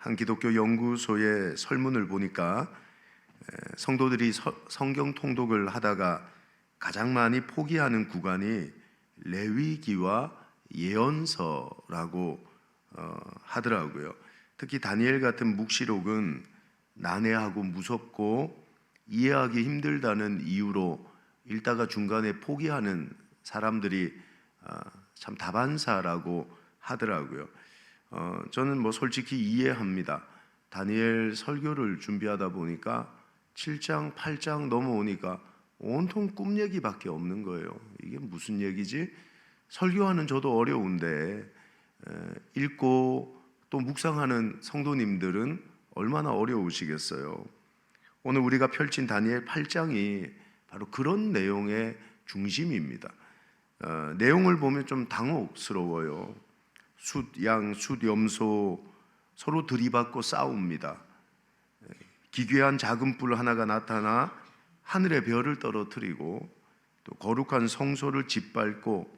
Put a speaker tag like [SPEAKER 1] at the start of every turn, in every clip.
[SPEAKER 1] 한 기독교 연구소의 설문을 보니까 성도들이 성경 통독을 하다가 가장 많이 포기하는 구간이 레위기와 예언서라고 하더라고요. 특히 다니엘 같은 묵시록은 난해하고 무섭고 이해하기 힘들다는 이유로 읽다가 중간에 포기하는 사람들이 참 다반사라고 하더라고요. 저는 솔직히 이해합니다. 다니엘 설교를 준비하다 보니까 7장, 8장 넘어오니까 온통 꿈 얘기밖에 없는 거예요. 이게 무슨 얘기지? 설교하는 저도 어려운데 읽고 또 묵상하는 성도님들은 얼마나 어려우시겠어요. 오늘 우리가 펼친 다니엘 8장이 바로 그런 내용의 중심입니다. 내용을 보면 좀 당혹스러워요. 숫, 양, 숫, 염소 서로 들이받고 싸웁니다. 기괴한 작은 뿔 하나가 나타나 하늘의 별을 떨어뜨리고 또 거룩한 성소를 짓밟고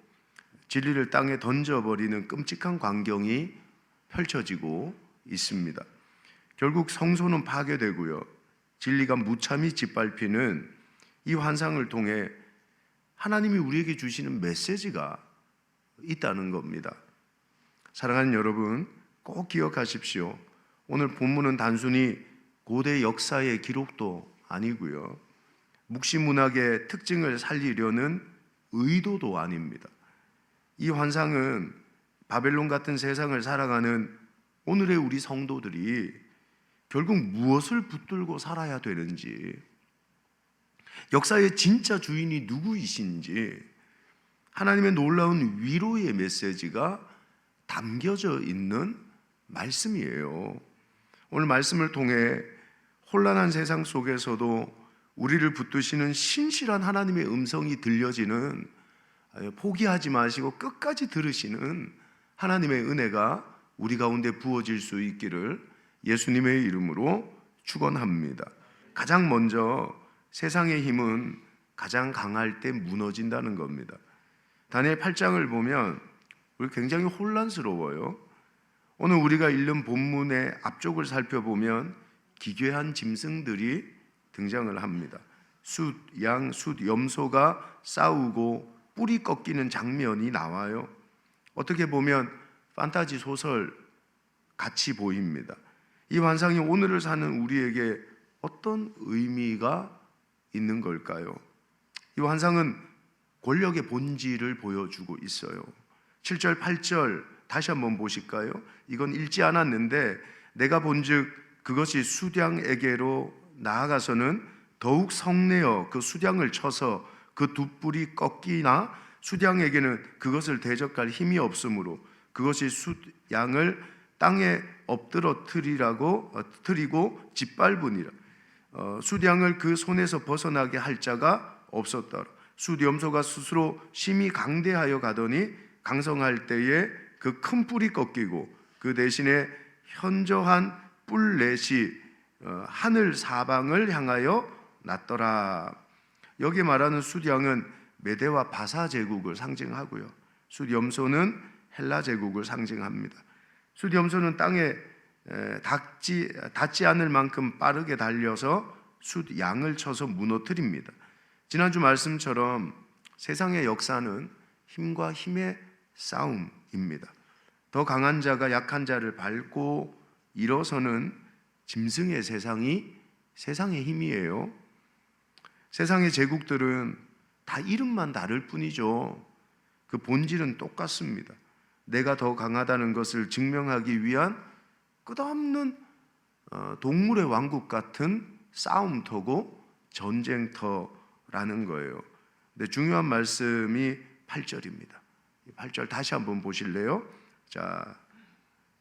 [SPEAKER 1] 진리를 땅에 던져버리는 끔찍한 광경이 펼쳐지고 있습니다. 결국 성소는 파괴되고요, 진리가 무참히 짓밟히는 이 환상을 통해 하나님이 우리에게 주시는 메시지가 있다는 겁니다. 사랑하는 여러분, 꼭 기억하십시오. 오늘 본문은 단순히 고대 역사의 기록도 아니고요, 묵시문학의 특징을 살리려는 의도도 아닙니다. 이 환상은 바벨론 같은 세상을 살아가는 오늘의 우리 성도들이 결국 무엇을 붙들고 살아야 되는지, 역사의 진짜 주인이 누구이신지, 하나님의 놀라운 위로의 메시지가 담겨져 있는 말씀이에요. 오늘 말씀을 통해 혼란한 세상 속에서도 우리를 붙드시는 신실한 하나님의 음성이 들려지는, 포기하지 마시고 끝까지 들으시는 하나님의 은혜가 우리 가운데 부어질 수 있기를 예수님의 이름으로 축원합니다. 가장 먼저 세상의 힘은 가장 강할 때 무너진다는 겁니다. 다니엘 8장을 보면 우리 굉장히 혼란스러워요. 오늘 우리가 읽는 본문의 앞쪽을 살펴보면 기괴한 짐승들이 등장을 합니다. 숫, 양, 숫, 염소가 싸우고 뿔이 꺾이는 장면이 나와요. 어떻게 보면 판타지 소설 같이 보입니다. 이 환상이 오늘을 사는 우리에게 어떤 의미가 있는 걸까요? 이 환상은 권력의 본질을 보여주고 있어요. 7절, 8절 다시 한번 보실까요? 이건 읽지 않았는데, 내가 본즉 그것이 숫양에게로 나아가서는 더욱 성내어 그 숫양을 쳐서 그 두 뿔이 꺾이나 숫양에게는 그것을 대적할 힘이 없으므로 그것이 숫양을 땅에 엎드러뜨리고 짓밟으니라. 숫양을 그 손에서 벗어나게 할 자가 없었더라. 숫염소가 스스로 심히 강대하여 가더니 강성할 때에 그 큰 뿔이 꺾이고 그 대신에 현저한 뿔렛이 하늘 사방을 향하여 났더라. 여기 말하는 숫양은 메대와 바사 제국을 상징하고요, 숫염소는 헬라 제국을 상징합니다. 숫염소는 땅에 닿지 않을 만큼 빠르게 달려서 숫양을 쳐서 무너뜨립니다. 지난주 말씀처럼 세상의 역사는 힘과 힘의 싸움입니다. 더 강한 자가 약한 자를 밟고 일어서는 짐승의 세상이 세상의 힘이에요. 세상의 제국들은 다 이름만 다를 뿐이죠. 그 본질은 똑같습니다. 내가 더 강하다는 것을 증명하기 위한 끝없는 동물의 왕국 같은 싸움터고 전쟁터라는 거예요. 근데 중요한 말씀이 8절입니다. 8절 다시 한번 보실래요? 자,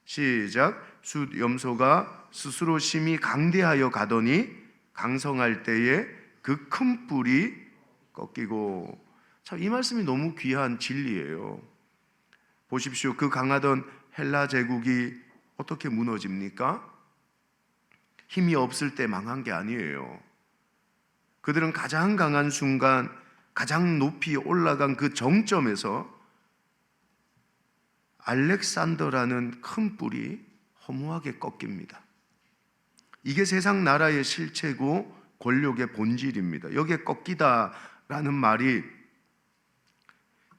[SPEAKER 1] 시작. 숫 염소가 스스로 심히 강대하여 가더니 강성할 때에 그 큰 뿔이 꺾이고. 참, 이 말씀이 너무 귀한 진리예요. 보십시오. 그 강하던 헬라 제국이 어떻게 무너집니까? 힘이 없을 때 망한 게 아니에요. 그들은 가장 강한 순간, 가장 높이 올라간 그 정점에서 알렉산더라는 큰 뿔이 허무하게 꺾입니다. 이게 세상 나라의 실체고 권력의 본질입니다. 여기에 꺾이다라는 말이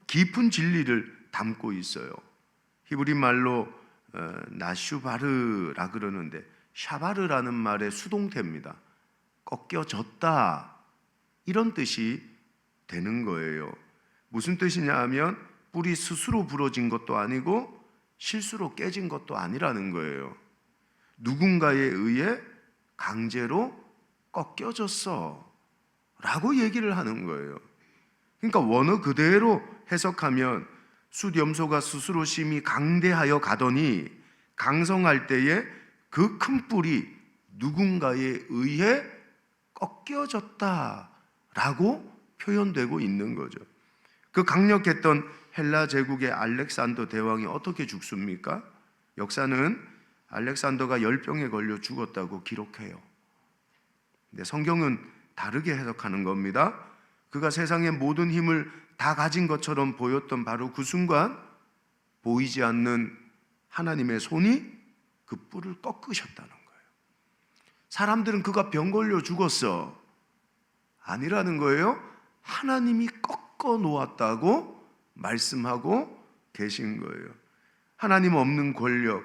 [SPEAKER 1] 깊은 진리를 담고 있어요. 히브리 말로 나슈바르라 그러는데 샤바르라는 말의 수동태입니다. 꺾여졌다, 이런 뜻이 되는 거예요. 무슨 뜻이냐 하면 뿔이 스스로 부러진 것도 아니고 실수로 깨진 것도 아니라는 거예요. 누군가에 의해 강제로 꺾여졌어 라고 얘기를 하는 거예요. 그러니까 원어 그대로 해석하면 숫염소가 스스로 심히 강대하여 가더니 강성할 때에 그 큰 뿔이 누군가에 의해 꺾여졌다 라고 표현되고 있는 거죠. 그 강력했던 헬라 제국의 알렉산더 대왕이 어떻게 죽습니까? 역사는 알렉산더가 열병에 걸려 죽었다고 기록해요. 근데 성경은 다르게 해석하는 겁니다. 그가 세상의 모든 힘을 다 가진 것처럼 보였던 바로 그 순간 보이지 않는 하나님의 손이 그 뿔을 꺾으셨다는 거예요. 사람들은 그가 병 걸려 죽었어, 아니라는 거예요. 하나님이 꺾어 놓았다고 말씀하고 계신 거예요. 하나님 없는 권력,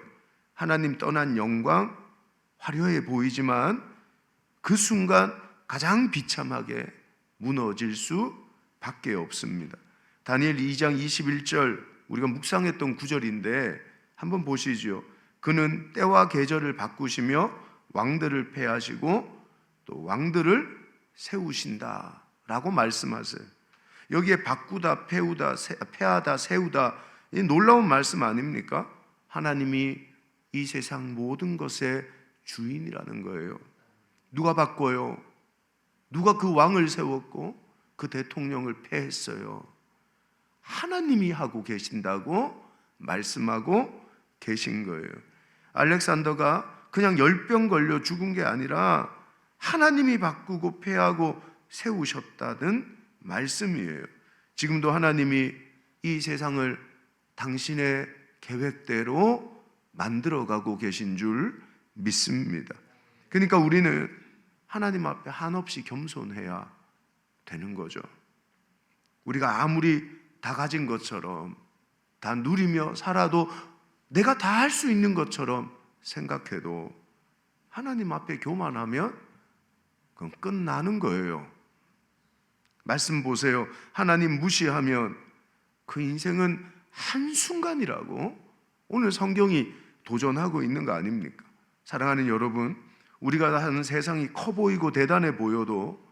[SPEAKER 1] 하나님 떠난 영광, 화려해 보이지만 그 순간 가장 비참하게 무너질 수밖에 없습니다. 다니엘 2장 21절, 우리가 묵상했던 구절인데 한번 보시죠. 그는 때와 계절을 바꾸시며 왕들을 패하시고 또 왕들을 세우신다 라고 말씀하세요. 여기에 바꾸다, 패하다, 세우다, 이 놀라운 말씀 아닙니까? 하나님이 이 세상 모든 것의 주인이라는 거예요. 누가 바꿔요? 누가 그 왕을 세웠고 그 대통령을 패했어요? 하나님이 하고 계신다고 말씀하고 계신 거예요. 알렉산더가 그냥 열병 걸려 죽은 게 아니라 하나님이 바꾸고 패하고 세우셨다는 말씀이에요. 지금도 하나님이 이 세상을 당신의 계획대로 만들어가고 계신 줄 믿습니다. 그러니까 우리는 하나님 앞에 한없이 겸손해야 되는 거죠. 우리가 아무리 다 가진 것처럼 다 누리며 살아도 내가 다 할 수 있는 것처럼 생각해도 하나님 앞에 교만하면 그건 끝나는 거예요. 말씀 보세요. 하나님 무시하면 그 인생은 한순간이라고 오늘 성경이 도전하고 있는 거 아닙니까? 사랑하는 여러분, 우리가 사는 세상이 커 보이고 대단해 보여도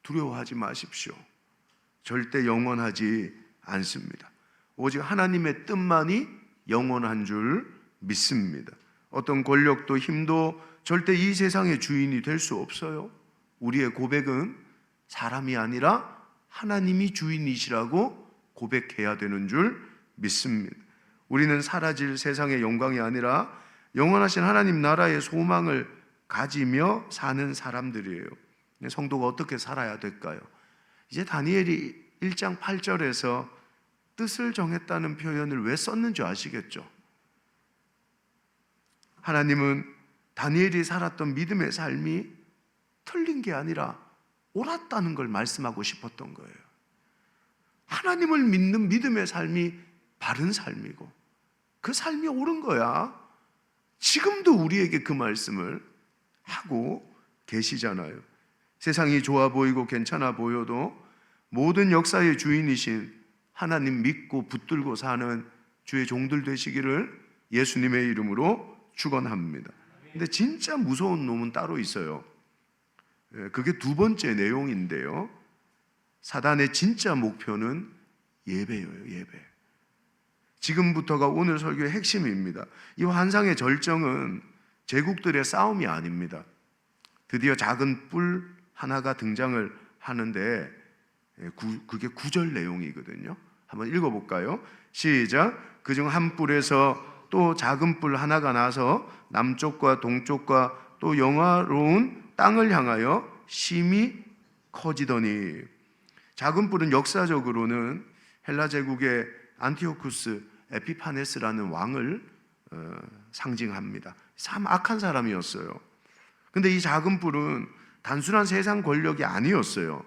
[SPEAKER 1] 두려워하지 마십시오. 절대 영원하지 않습니다. 오직 하나님의 뜻만이 영원한 줄 믿습니다. 어떤 권력도 힘도 절대 이 세상의 주인이 될 수 없어요. 우리의 고백은 사람이 아니라 하나님이 주인이시라고 고백해야 되는 줄 믿습니다. 우리는 사라질 세상의 영광이 아니라 영원하신 하나님 나라의 소망을 가지며 사는 사람들이에요. 성도가 어떻게 살아야 될까요? 이제 다니엘이 1장 8절에서 뜻을 정했다는 표현을 왜 썼는지 아시겠죠? 하나님은 다니엘이 살았던 믿음의 삶이 틀린 게 아니라 옳았다는 걸 말씀하고 싶었던 거예요. 하나님을 믿는 믿음의 삶이 바른 삶이고 그 삶이 옳은 거야. 지금도 우리에게 그 말씀을 하고 계시잖아요. 세상이 좋아 보이고 괜찮아 보여도 모든 역사의 주인이신 하나님 믿고 붙들고 사는 주의 종들 되시기를 예수님의 이름으로 축원합니다. 근데 진짜 무서운 놈은 따로 있어요. 그게 두 번째 내용인데요. 사단의 진짜 목표는 예배예요. 예배. 지금부터가 오늘 설교의 핵심입니다. 이 환상의 절정은 제국들의 싸움이 아닙니다. 드디어 작은 뿔 하나가 등장을 하는데 그게 9절 내용이거든요. 한번 읽어볼까요? 시작. 그중 한 뿔에서 또 작은 뿔 하나가 나서 남쪽과 동쪽과 또 영화로운 땅을 향하여 심히 커지더니, 작은 뿔은 역사적으로는 헬라 제국의 안티오쿠스 에피파네스라는 왕을 상징합니다. 참 악한 사람이었어요. 근데 이 작은 뿔은 단순한 세상 권력이 아니었어요.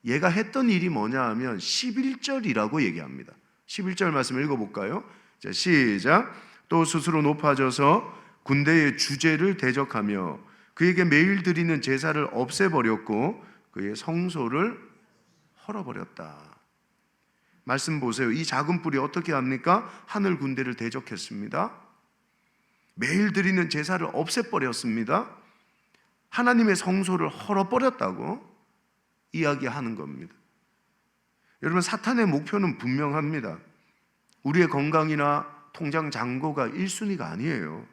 [SPEAKER 1] 얘가 했던 일이 뭐냐 하면 11절이라고 얘기합니다. 11절 말씀 읽어볼까요? 자, 시작. 또 스스로 높아져서 군대의 주제를 대적하며 그에게 매일 드리는 제사를 없애버렸고 그의 성소를 헐어버렸다. 말씀 보세요. 이 작은 뿔이 어떻게 합니까? 하늘 군대를 대적했습니다. 매일 드리는 제사를 없애버렸습니다. 하나님의 성소를 헐어버렸다고 이야기하는 겁니다. 여러분, 사탄의 목표는 분명합니다. 우리의 건강이나 통장 잔고가 1순위가 아니에요.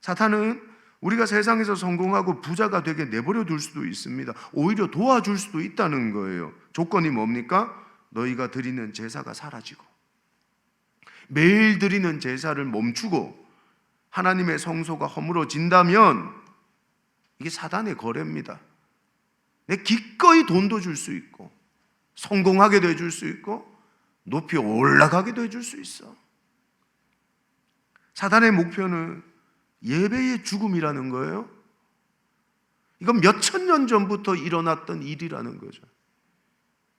[SPEAKER 1] 사탄은 우리가 세상에서 성공하고 부자가 되게 내버려 둘 수도 있습니다. 오히려 도와줄 수도 있다는 거예요. 조건이 뭡니까? 너희가 드리는 제사가 사라지고 매일 드리는 제사를 멈추고 하나님의 성소가 허물어진다면 이게 사단의 거래입니다. 내 기꺼이 돈도 줄 수 있고 성공하게도 해줄 수 있고 높이 올라가게도 해줄 수 있어. 사단의 목표는 예배의 죽음이라는 거예요. 이건 몇천 년 전부터 일어났던 일이라는 거죠.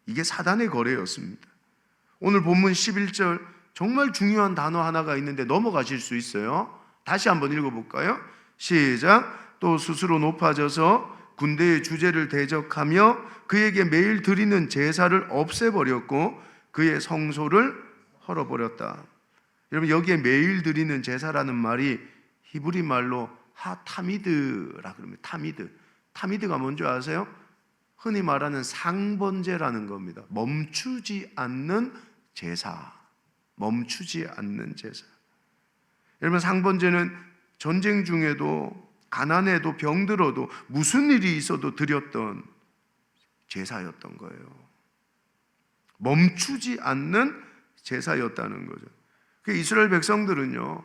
[SPEAKER 1] 이게 사단의 거래였습니다. 오늘 본문 11절 정말 중요한 단어 하나가 있는데 넘어가실 수 있어요. 다시 한번 읽어볼까요? 시작. 또 스스로 높아져서 군대의 주제를 대적하며 그에게 매일 드리는 제사를 없애버렸고 그의 성소를 헐어버렸다. 여러분, 여기에 매일 드리는 제사라는 말이 히브리 말로 하타미드라 그럽니다. 타미드가 뭔지 아세요? 흔히 말하는 상번제라는 겁니다. 멈추지 않는 제사. 멈추지 않는 제사. 여러분, 상번제는 전쟁 중에도 가난해도 병들어도 무슨 일이 있어도 드렸던 제사였던 거예요. 멈추지 않는 제사였다는 거죠. 그 이스라엘 백성들은요,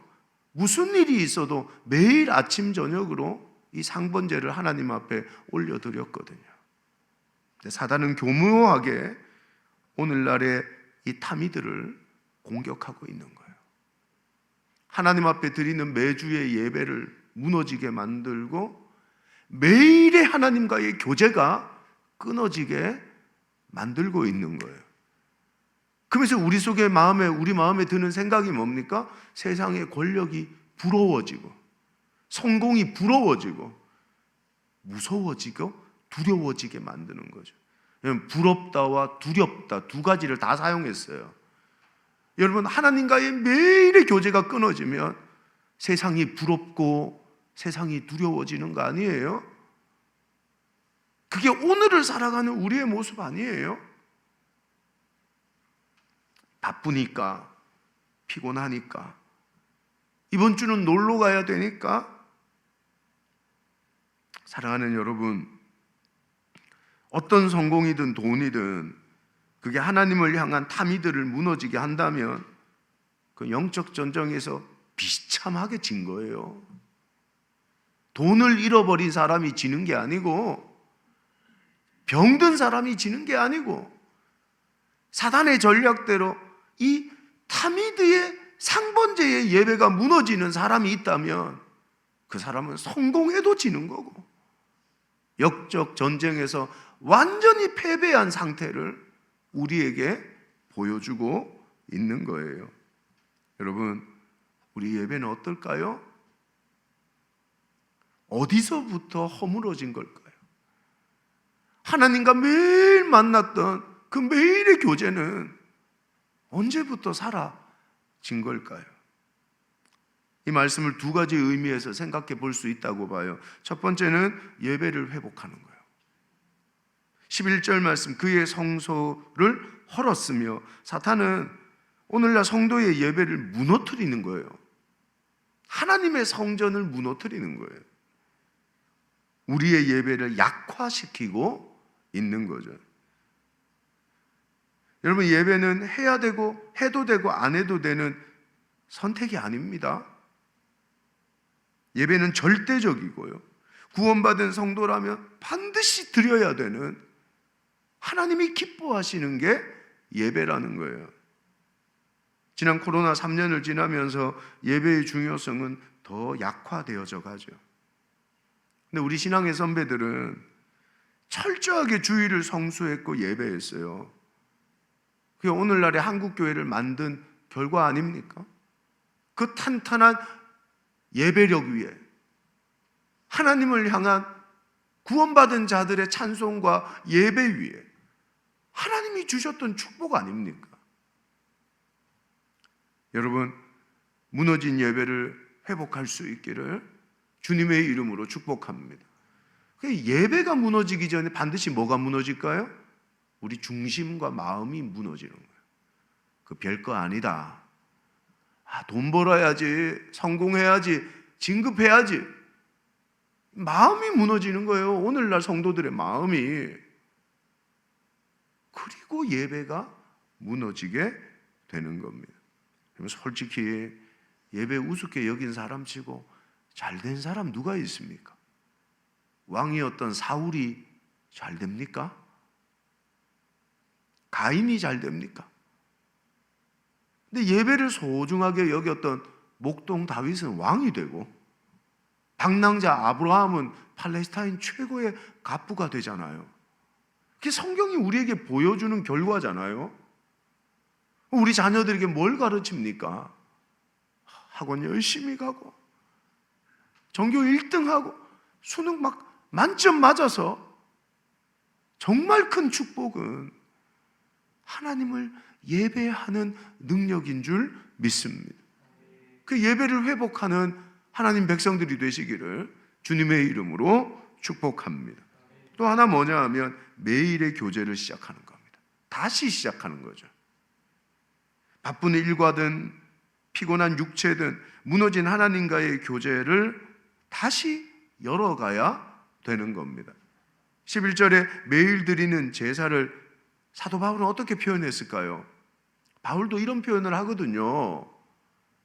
[SPEAKER 1] 무슨 일이 있어도 매일 아침 저녁으로 이 상번제를 하나님 앞에 올려드렸거든요. 사단은 교묘하게 오늘날의 이 타미들을 공격하고 있는 거예요. 하나님 앞에 드리는 매주의 예배를 무너지게 만들고 매일의 하나님과의 교제가 끊어지게 만들고 있는 거예요. 그러면서 우리 속에 우리 마음에 드는 생각이 뭡니까? 세상의 권력이 부러워지고 성공이 부러워지고 무서워지고 두려워지게 만드는 거죠. 부럽다와 두렵다 두 가지를 다 사용했어요. 여러분, 하나님과의 매일의 교제가 끊어지면 세상이 부럽고 세상이 두려워지는 거 아니에요? 그게 오늘을 살아가는 우리의 모습 아니에요? 바쁘니까, 피곤하니까, 이번 주는 놀러 가야 되니까. 사랑하는 여러분, 어떤 성공이든 돈이든 그게 하나님을 향한 탐이들을 무너지게 한다면 그 영적 전쟁에서 비참하게 진 거예요. 돈을 잃어버린 사람이 지는 게 아니고 병든 사람이 지는 게 아니고 사단의 전략대로 이 타미드의 상번제의 예배가 무너지는 사람이 있다면 그 사람은 성공해도 지는 거고 역적 전쟁에서 완전히 패배한 상태를 우리에게 보여주고 있는 거예요. 여러분, 우리 예배는 어떨까요? 어디서부터 허물어진 걸까요? 하나님과 매일 만났던 그 매일의 교제는 언제부터 사라진 걸까요? 이 말씀을 두 가지 의미에서 생각해 볼 수 있다고 봐요. 첫 번째는 예배를 회복하는 거예요. 11절 말씀, 그의 성소를 헐었으며, 사탄은 오늘날 성도의 예배를 무너뜨리는 거예요. 하나님의 성전을 무너뜨리는 거예요. 우리의 예배를 약화시키고 있는 거죠. 여러분, 예배는 해야 되고 해도 되고 안 해도 되는 선택이 아닙니다. 예배는 절대적이고요, 구원받은 성도라면 반드시 드려야 되는, 하나님이 기뻐하시는 게 예배라는 거예요. 지난 코로나 3년을 지나면서 예배의 중요성은 더 약화되어져 가죠. 근데 우리 신앙의 선배들은 철저하게 주일을 성수했고 예배했어요. 그게 오늘날의 한국교회를 만든 결과 아닙니까? 그 탄탄한 예배력 위에 하나님을 향한 구원받은 자들의 찬송과 예배 위에 하나님이 주셨던 축복 아닙니까? 여러분, 무너진 예배를 회복할 수 있기를 주님의 이름으로 축복합니다. 예배가 무너지기 전에 반드시 뭐가 무너질까요? 우리 중심과 마음이 무너지는 거예요. 그 별거 아니다. 돈 벌어야지, 성공해야지, 진급해야지. 마음이 무너지는 거예요. 오늘날 성도들의 마음이. 그리고 예배가 무너지게 되는 겁니다. 솔직히 예배 우습게 여긴 사람치고 잘된 사람 누가 있습니까? 왕이었던 사울이 잘 됩니까? 가인이 잘 됩니까? 근데 예배를 소중하게 여겼던 목동 다윗은 왕이 되고 방랑자 아브라함은 팔레스타인 최고의 갑부가 되잖아요. 그게 성경이 우리에게 보여주는 결과잖아요. 우리 자녀들에게 뭘 가르칩니까? 학원 열심히 가고 전교 1등하고 수능 막 만점 맞아서 정말 큰 축복은 하나님을 예배하는 능력인 줄 믿습니다. 그 예배를 회복하는 하나님 백성들이 되시기를 주님의 이름으로 축복합니다. 또 하나 뭐냐 하면 매일의 교제를 시작하는 겁니다. 다시 시작하는 거죠. 바쁜 일과든 피곤한 육체든 무너진 하나님과의 교제를 다시 열어가야 되는 겁니다. 11절에 매일 드리는 제사를 사도 바울은 어떻게 표현했을까요? 바울도 이런 표현을 하거든요.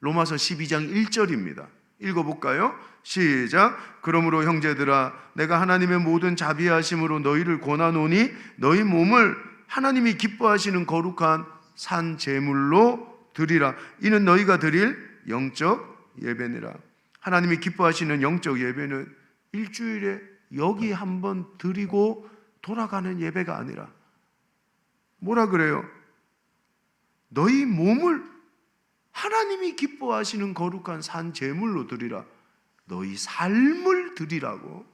[SPEAKER 1] 로마서 12장 1절입니다. 읽어볼까요? 시작. 그러므로 형제들아 내가 하나님의 모든 자비하심으로 너희를 권하노니 너희 몸을 하나님이 기뻐하시는 거룩한 산 제물로 드리라. 이는 너희가 드릴 영적 예배니라. 하나님이 기뻐하시는 영적 예배는 일주일에 여기 한번 드리고 돌아가는 예배가 아니라 뭐라 그래요? 너희 몸을 하나님이 기뻐하시는 거룩한 산 제물로 드리라. 너희 삶을 드리라고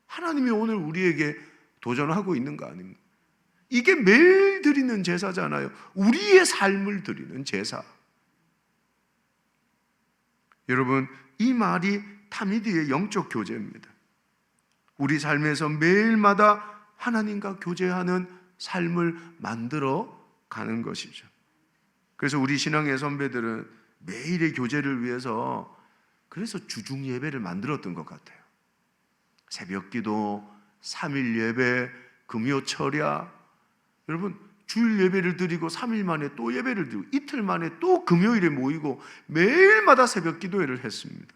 [SPEAKER 1] 하나님이 오늘 우리에게 도전하고 있는 거 아닙니까? 이게 매일 드리는 제사잖아요. 우리의 삶을 드리는 제사. 여러분, 이 말이 타미드의 영적 교제입니다. 우리 삶에서 매일마다 하나님과 교제하는 삶을 만들어 가는 것이죠. 그래서 우리 신앙의 선배들은 매일의 교제를 위해서 그래서 주중 예배를 만들었던 것 같아요. 새벽 기도, 3일 예배, 금요 철야. 여러분, 주일 예배를 드리고 3일 만에 또 예배를 드리고 이틀 만에 또 금요일에 모이고 매일마다 새벽 기도회를 했습니다.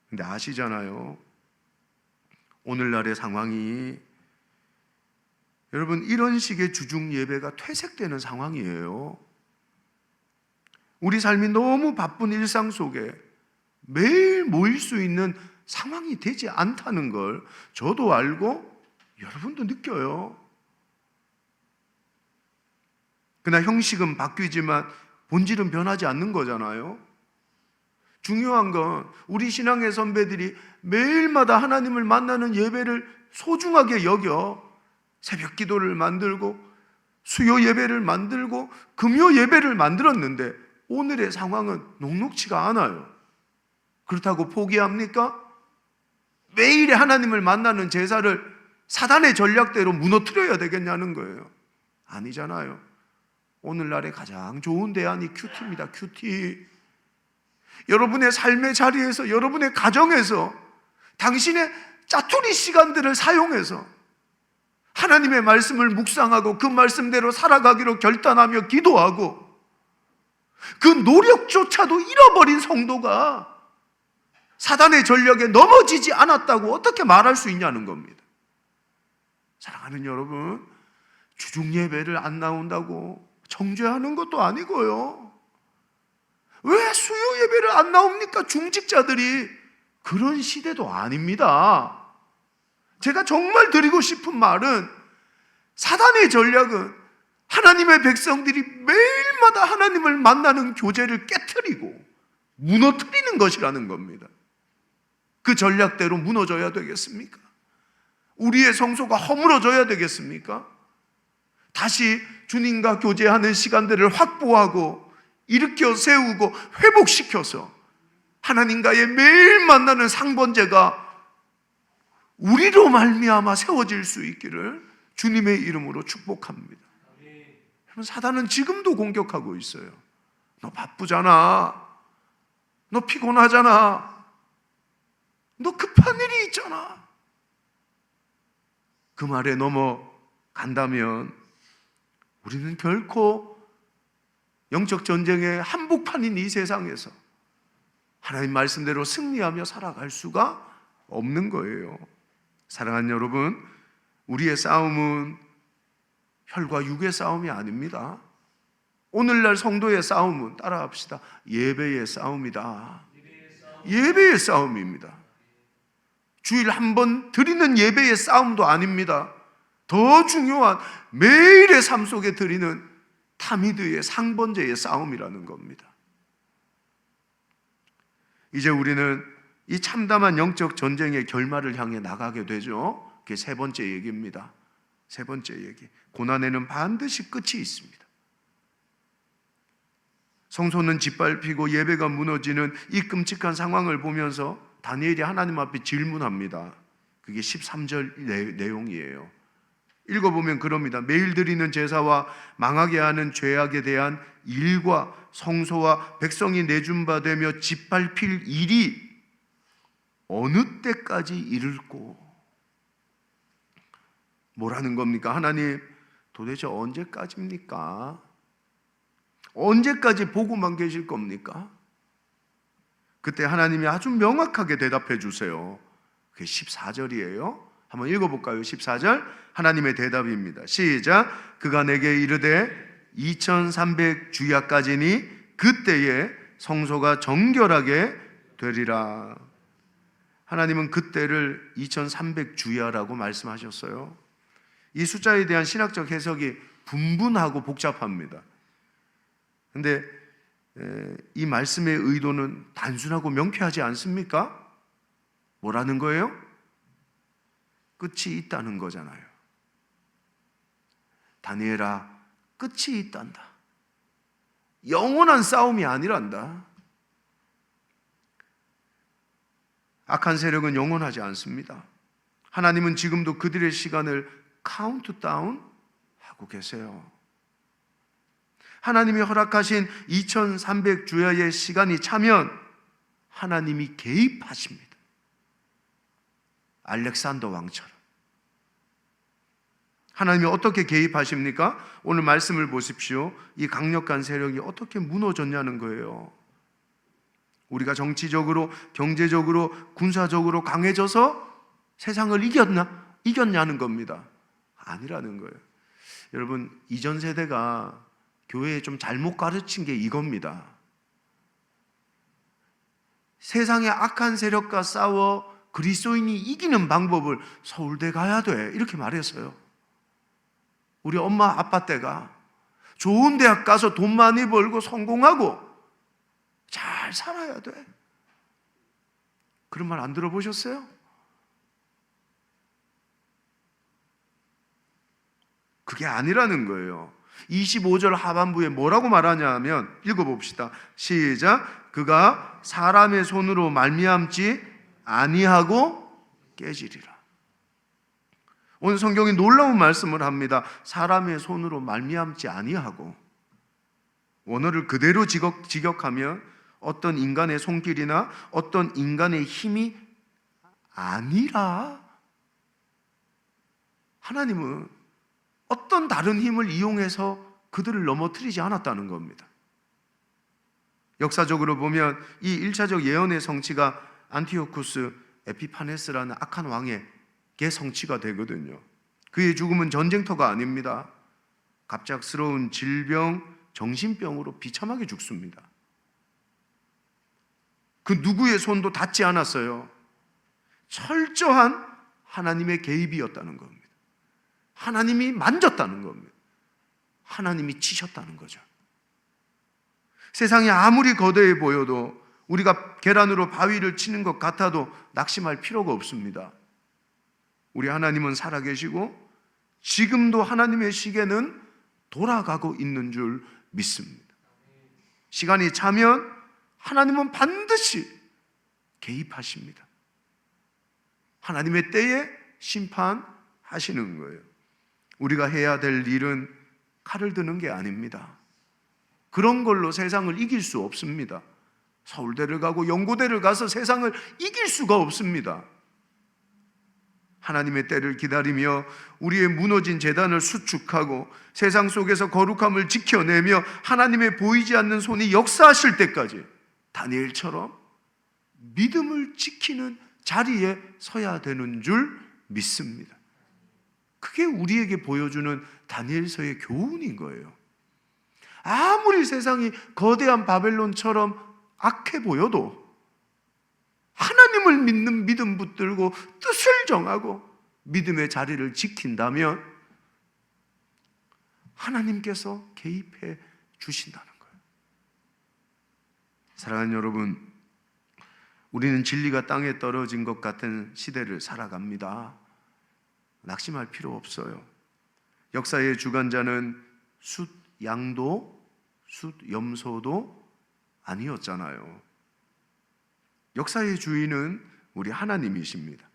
[SPEAKER 1] 근데 아시잖아요. 오늘날의 상황이 여러분 이런 식의 주중 예배가 퇴색되는 상황이에요. 우리 삶이 너무 바쁜 일상 속에 매일 모일 수 있는 상황이 되지 않다는 걸 저도 알고 여러분도 느껴요. 그러나 형식은 바뀌지만 본질은 변하지 않는 거잖아요. 중요한 건 우리 신앙의 선배들이 매일마다 하나님을 만나는 예배를 소중하게 여겨 새벽 기도를 만들고 수요 예배를 만들고 금요 예배를 만들었는데 오늘의 상황은 녹록치가 않아요. 그렇다고 포기합니까? 매일의 하나님을 만나는 제사를 사단의 전략대로 무너뜨려야 되겠냐는 거예요. 아니잖아요. 오늘날의 가장 좋은 대안이 큐티입니다. 큐티. 여러분의 삶의 자리에서, 여러분의 가정에서 당신의 짜투리 시간들을 사용해서 하나님의 말씀을 묵상하고 그 말씀대로 살아가기로 결단하며 기도하고 그 노력조차도 잃어버린 성도가 사단의 전략에 넘어지지 않았다고 어떻게 말할 수 있냐는 겁니다. 사랑하는 여러분, 주중 예배를 안 나온다고 정죄하는 것도 아니고요. 왜 수요 예배를 안 나옵니까? 중직자들이. 그런 시대도 아닙니다. 제가 정말 드리고 싶은 말은, 사단의 전략은 하나님의 백성들이 매일마다 하나님을 만나는 교제를 깨트리고 무너뜨리는 것이라는 겁니다. 그 전략대로 무너져야 되겠습니까? 우리의 성소가 허물어져야 되겠습니까? 다시 주님과 교제하는 시간들을 확보하고 일으켜 세우고 회복시켜서 하나님과의 매일 만나는 상번제가 우리로 말미암아 세워질 수 있기를 주님의 이름으로 축복합니다. 여러분, 사단은 지금도 공격하고 있어요. 너 바쁘잖아. 너 피곤하잖아. 너 급한 일이 있잖아. 그 말에 넘어간다면 우리는 결코 영적 전쟁의 한복판인 이 세상에서 하나님 말씀대로 승리하며 살아갈 수가 없는 거예요. 사랑하는 여러분, 우리의 싸움은 혈과 육의 싸움이 아닙니다. 오늘날 성도의 싸움은, 따라합시다, 예배의 싸움이다. 예배의 싸움입니다. 주일 한 번 드리는 예배의 싸움도 아닙니다. 더 중요한 매일의 삶 속에 드리는 타미드의 상번제의 싸움이라는 겁니다. 이제 우리는 이 참담한 영적 전쟁의 결말을 향해 나가게 되죠. 그게 세 번째 얘기입니다. 세 번째 얘기. 고난에는 반드시 끝이 있습니다. 성소는 짓밟히고 예배가 무너지는 이 끔찍한 상황을 보면서 다니엘이 하나님 앞에 질문합니다. 그게 13절 내용이에요. 읽어보면 그럽니다. 매일 드리는 제사와 망하게 하는 죄악에 대한 일과 성소와 백성이 내준바되며 짓밟힐 일이 어느 때까지 이를꼬? 뭐라는 겁니까? 하나님, 도대체 언제까지입니까? 언제까지 보고만 계실 겁니까? 그때 하나님이 아주 명확하게 대답해 주세요. 그게 14절이에요. 한번 읽어볼까요? 14절 하나님의 대답입니다. 시작. 그가 내게 이르되 2300주야까지니 그때에 성소가 정결하게 되리라. 하나님은 그때를 2300주야라고 말씀하셨어요. 이 숫자에 대한 신학적 해석이 분분하고 복잡합니다. 근데 이 말씀의 의도는 단순하고 명쾌하지 않습니까? 뭐라는 거예요? 끝이 있다는 거잖아요. 다니엘아, 끝이 있단다. 영원한 싸움이 아니란다. 악한 세력은 영원하지 않습니다. 하나님은 지금도 그들의 시간을 카운트다운 하고 계세요. 하나님이 허락하신 2300주야의 시간이 차면 하나님이 개입하십니다. 알렉산더 왕처럼. 하나님이 어떻게 개입하십니까? 오늘 말씀을 보십시오. 이 강력한 세력이 어떻게 무너졌냐는 거예요. 우리가 정치적으로, 경제적으로, 군사적으로 강해져서 세상을 이겼냐는 겁니다. 아니라는 거예요. 여러분, 이전 세대가 교회에 좀 잘못 가르친 게 이겁니다. 세상의 악한 세력과 싸워 그리스도인이 이기는 방법을 서울대 가야 돼, 이렇게 말했어요. 우리 엄마 아빠 때가 좋은 대학 가서 돈 많이 벌고 성공하고 잘 살아야 돼. 그런 말 안 들어보셨어요? 그게 아니라는 거예요. 25절 하반부에 뭐라고 말하냐 하면, 읽어봅시다. 시작. 그가 사람의 손으로 말미암지 아니하고 깨지리라. 오늘 성경이 놀라운 말씀을 합니다. 사람의 손으로 말미암지 아니하고. 원어를 그대로 직역하면 어떤 인간의 손길이나 어떤 인간의 힘이 아니라, 하나님은 어떤 다른 힘을 이용해서 그들을 넘어뜨리지 않았다는 겁니다. 역사적으로 보면 이 1차적 예언의 성취가 안티오쿠스 에피파네스라는 악한 왕의 성취가 되거든요. 그의 죽음은 전쟁터가 아닙니다. 갑작스러운 질병, 정신병으로 비참하게 죽습니다. 그 누구의 손도 닿지 않았어요. 철저한 하나님의 개입이었다는 겁니다. 하나님이 만졌다는 겁니다. 하나님이 치셨다는 거죠. 세상이 아무리 거대해 보여도, 우리가 계란으로 바위를 치는 것 같아도 낙심할 필요가 없습니다. 우리 하나님은 살아계시고 지금도 하나님의 시계는 돌아가고 있는 줄 믿습니다. 시간이 차면 하나님은 반드시 개입하십니다. 하나님의 때에 심판하시는 거예요. 우리가 해야 될 일은 칼을 드는 게 아닙니다. 그런 걸로 세상을 이길 수 없습니다. 서울대를 가고 연고대를 가서 세상을 이길 수가 없습니다. 하나님의 때를 기다리며 우리의 무너진 재단을 수축하고 세상 속에서 거룩함을 지켜내며 하나님의 보이지 않는 손이 역사하실 때까지 다니엘처럼 믿음을 지키는 자리에 서야 되는 줄 믿습니다. 그게 우리에게 보여주는 다니엘서의 교훈인 거예요. 아무리 세상이 거대한 바벨론처럼 악해 보여도 하나님을 믿는 믿음 붙들고 뜻을 정하고 믿음의 자리를 지킨다면 하나님께서 개입해 주신다는 거예요. 사랑하는 여러분, 우리는 진리가 땅에 떨어진 것 같은 시대를 살아갑니다. 낙심할 필요 없어요. 역사의 주관자는 숫 양도 숫 염소도 아니었잖아요. 역사의 주인은 우리 하나님이십니다.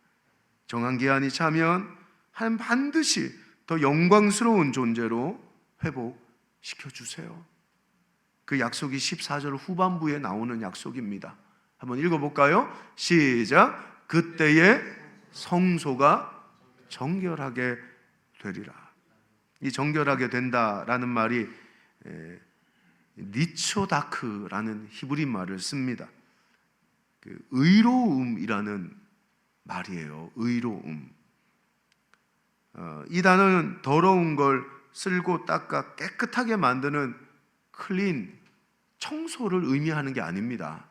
[SPEAKER 1] 정한 기한이 차면 하나님 반드시 더 영광스러운 존재로 회복시켜 주세요. 그 약속이 14절 후반부에 나오는 약속입니다. 한번 읽어볼까요? 시작. 그때에 성소가 정결하게 되리라. 이 정결하게 된다라는 말이 니초다크라는 히브리 말을 씁니다. 그 의로움이라는 말이에요. 의로움. 이 단어는 더러운 걸 쓸고 닦아 깨끗하게 만드는 클린, 청소를 의미하는 게 아닙니다.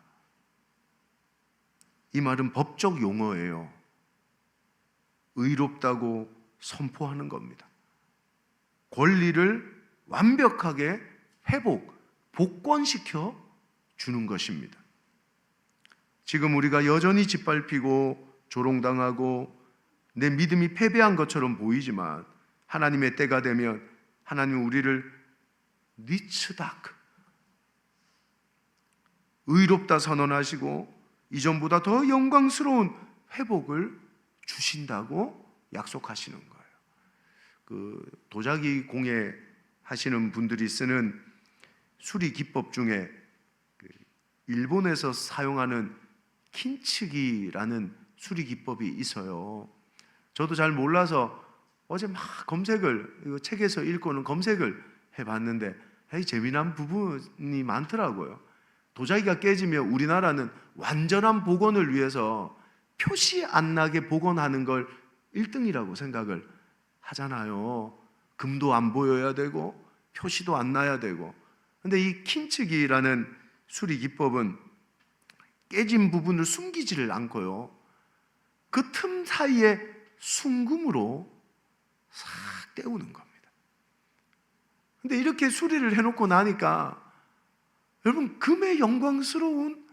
[SPEAKER 1] 이 말은 법적 용어예요. 의롭다고 선포하는 겁니다. 권리를 완벽하게 복권시켜 주는 것입니다. 지금 우리가 여전히 짓밟히고 조롱당하고 내 믿음이 패배한 것처럼 보이지만 하나님의 때가 되면 하나님은 우리를 니츠다크, 의롭다 선언하시고 이전보다 더 영광스러운 회복을 주신다고 약속하시는 거예요. 그 도자기 공예 하시는 분들이 쓰는 수리 기법 중에 일본에서 사용하는 킨츠기라는 수리 기법이 있어요. 저도 잘 몰라서 어제 막 검색을, 이거 책에서 읽고는 검색을 해봤는데 재미난 부분이 많더라고요. 도자기가 깨지면 우리나라는 완전한 복원을 위해서 표시 안 나게 복원하는 걸 1등이라고 생각을 하잖아요. 금도 안 보여야 되고 표시도 안 나야 되고. 근데 이 킨츠기라는 수리 기법은 깨진 부분을 숨기지를 않고요, 그 틈 사이에 순금으로 싹 떼우는 겁니다. 근데 이렇게 수리를 해놓고 나니까 여러분, 금의 영광스러운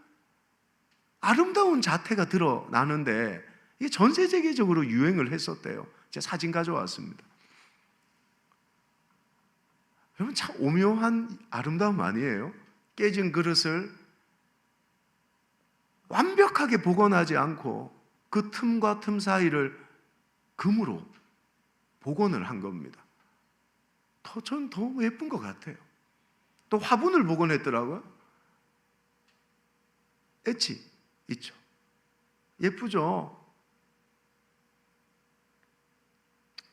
[SPEAKER 1] 아름다운 자태가 드러나는데 이게 전 세계적으로 유행을 했었대요. 제가 사진 가져왔습니다. 여러분, 참 오묘한 아름다움 아니에요? 깨진 그릇을 완벽하게 복원하지 않고 그 틈과 틈 사이를 금으로 복원을 한 겁니다. 전 더 예쁜 것 같아요. 또 화분을 복원했더라고요. 엣지 있죠. 예쁘죠?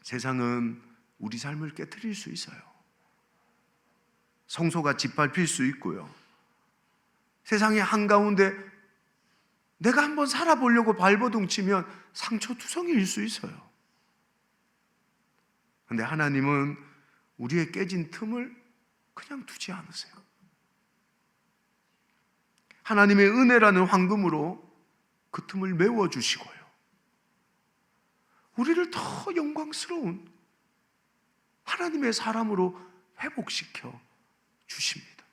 [SPEAKER 1] 세상은 우리 삶을 깨트릴 수 있어요. 성소가 짓밟힐 수 있고요. 세상의 한가운데 내가 한번 살아보려고 발버둥 치면 상처투성이일 수 있어요. 그런데 하나님은 우리의 깨진 틈을 그냥 두지 않으세요. 하나님의 은혜라는 황금으로 그 틈을 메워주시고요, 우리를 더 영광스러운 하나님의 사람으로 회복시켜 주십니다.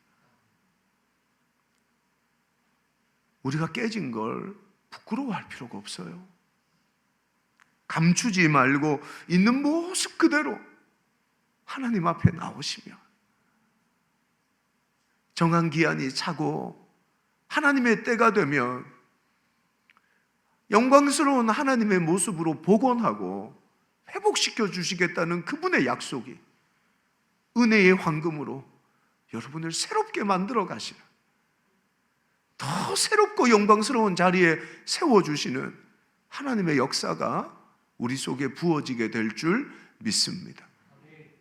[SPEAKER 1] 우리가 깨진 걸 부끄러워할 필요가 없어요. 감추지 말고 있는 모습 그대로 하나님 앞에 나오시면 정한 기한이 차고 하나님의 때가 되면 영광스러운 하나님의 모습으로 복원하고 회복시켜 주시겠다는 그분의 약속이 은혜의 황금으로 여러분을 새롭게 만들어 가시는, 더 새롭고 영광스러운 자리에 세워주시는 하나님의 역사가 우리 속에 부어지게 될 줄 믿습니다.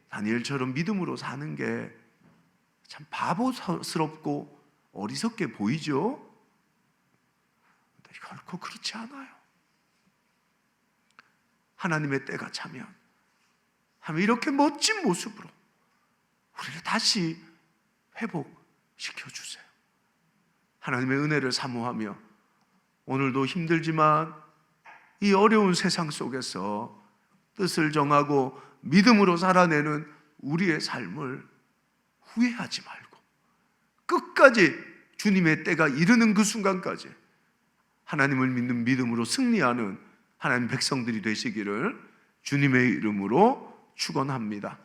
[SPEAKER 1] 다니엘처럼 믿음으로 사는 게 참 바보스럽고 어리석게 보이죠? 결코 그렇지 않아요. 하나님의 때가 차면 하면 이렇게 멋진 모습으로 우리를 다시 회복시켜 주세요. 하나님의 은혜를 사모하며 오늘도 힘들지만 이 어려운 세상 속에서 뜻을 정하고 믿음으로 살아내는 우리의 삶을 후회하지 말고 끝까지 주님의 때가 이르는 그 순간까지 하나님을 믿는 믿음으로 승리하는 하나님 백성들이 되시기를 주님의 이름으로 축원합니다.